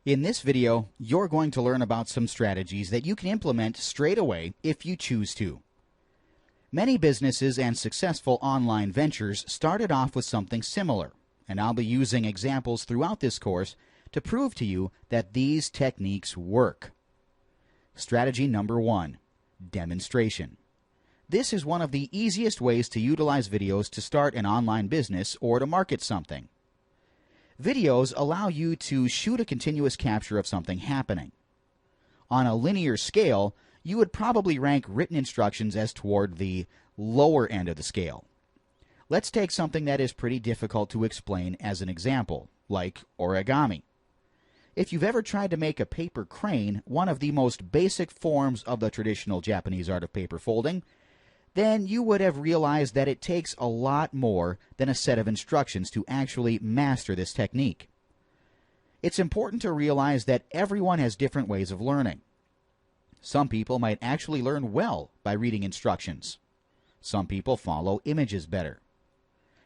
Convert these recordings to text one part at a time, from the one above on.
In this video, you're going to learn about some strategies that you can implement straight away if you choose to. Many businesses and successful online ventures started off with something similar, and I'll be using examples throughout this course to prove to you that these techniques work. Strategy number 1, demonstration. This is one of the easiest ways to utilize videos to start an online business or to market something. Videos allow you to shoot a continuous capture of something happening. On a linear scale, you would probably rank written instructions as toward the lower end of the scale. Let's take something that is pretty difficult to explain as an example, like origami. If you've ever tried to make a paper crane, one of the most basic forms of the traditional Japanese art of paper folding, then you would have realized that it takes a lot more than a set of instructions to actually master this technique. It's important to realize that everyone has different ways of learning. Some people might actually learn well by reading instructions. Some people follow images better.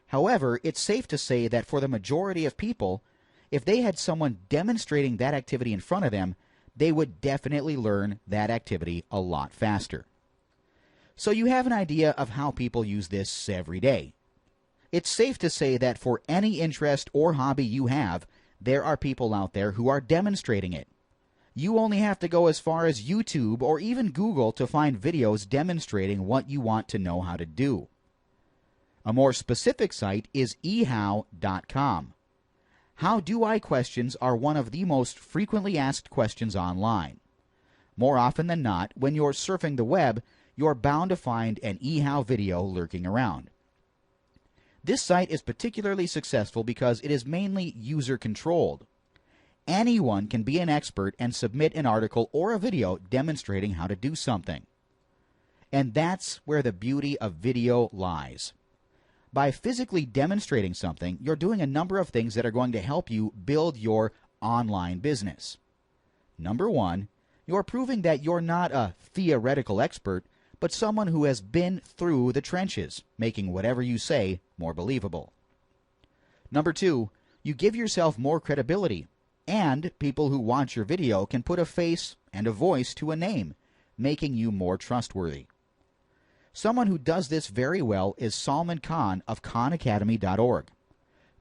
However, it's safe to say that for the majority of people, if they had someone demonstrating that activity in front of them, they would definitely learn that activity a lot faster. So you have an idea of how people use this every day. It's safe to say that for any interest or hobby you have, there are people out there who are demonstrating it. You only have to go as far as YouTube or even Google to find videos demonstrating what you want to know how to do. A more specific site is ehow.com. How do I questions are one of the most frequently asked questions online. More often than not, when you're surfing the web, you're bound to find an eHow video lurking around. This site is particularly successful because it is mainly user-controlled. Anyone can be an expert and submit an article or a video demonstrating how to do something. And that's where the beauty of video lies. By physically demonstrating something, you're doing a number of things that are going to help you build your online business. Number 1, you're proving that you're not a theoretical expert, but someone who has been through the trenches, making whatever you say more believable. Number 2, you give yourself more credibility, and people who watch your video can put a face and a voice to a name, making you more trustworthy. Someone who does this very well is Salman Khan of KhanAcademy.org.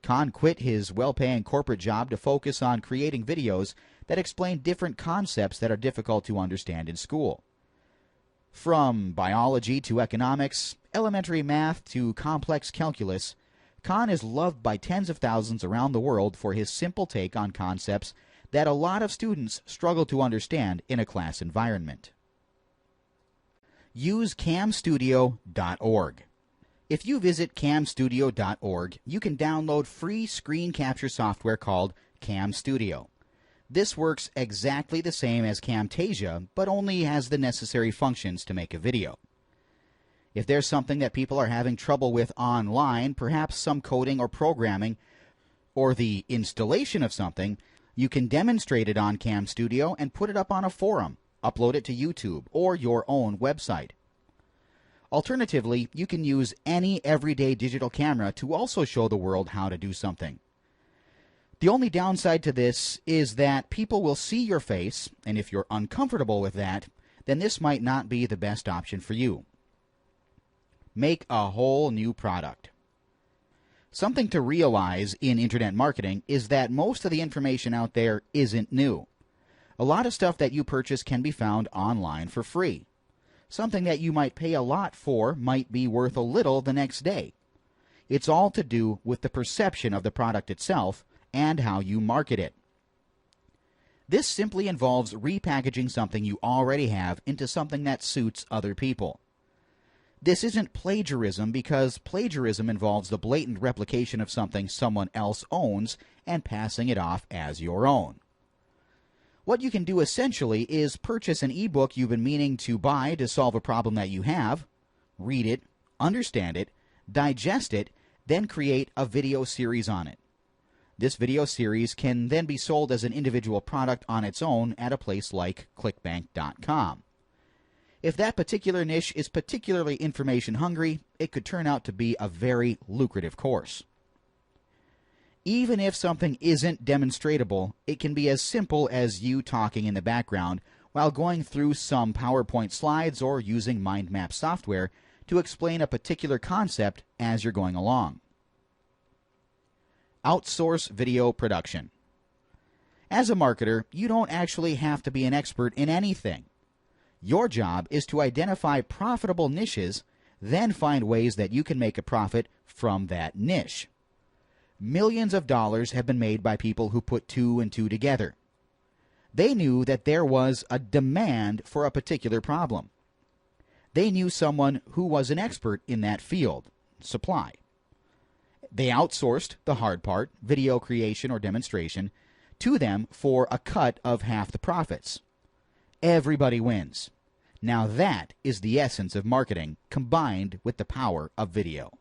Khan quit his well-paying corporate job to focus on creating videos that explain different concepts that are difficult to understand in school. From biology to economics, elementary math to complex calculus, Khan is loved by tens of thousands around the world for his simple take on concepts that a lot of students struggle to understand in a class environment. Use camstudio.org. If you visit camstudio.org, you can download free screen capture software called Cam Studio. This works exactly the same as Camtasia, but only has the necessary functions to make a video. If there's something that people are having trouble with online, perhaps some coding or programming, or the installation of something, you can demonstrate it on Cam Studio and put it up on a forum, upload it to YouTube, or your own website. Alternatively, you can use any everyday digital camera to also show the world how to do something. The only downside to this is that people will see your face, and if you're uncomfortable with that, then this might not be the best option for you. Make a whole new product. Something to realize in internet marketing is that most of the information out there isn't new. A lot of stuff that you purchase can be found online for free. Something that you might pay a lot for might be worth a little the next day. It's all to do with the perception of the product itself and how you market it. This simply involves repackaging something you already have into something that suits other people. This isn't plagiarism because plagiarism involves the blatant replication of something someone else owns and passing it off as your own. What you can do essentially is purchase an ebook you've been meaning to buy to solve a problem that you have, read it, understand it, digest it, then create a video series on it. This video series can then be sold as an individual product on its own at a place like clickbank.com. If that particular niche is particularly information hungry, it could turn out to be a very lucrative course. Even if something isn't demonstratable, it can be as simple as you talking in the background while going through some PowerPoint slides or using mind map software to explain a particular concept as you're going along. Outsource video production. As a marketer, you don't actually have to be an expert in anything. Your job is to identify profitable niches, then find ways that you can make a profit from that niche. Millions of dollars have been made by people who put two and two together. They knew that there was a demand for a particular problem. They knew someone who was an expert in that field, supply. They outsourced the hard part, video creation or demonstration, to them for a cut of half the profits. Everybody wins. Now that is the essence of marketing combined with the power of video.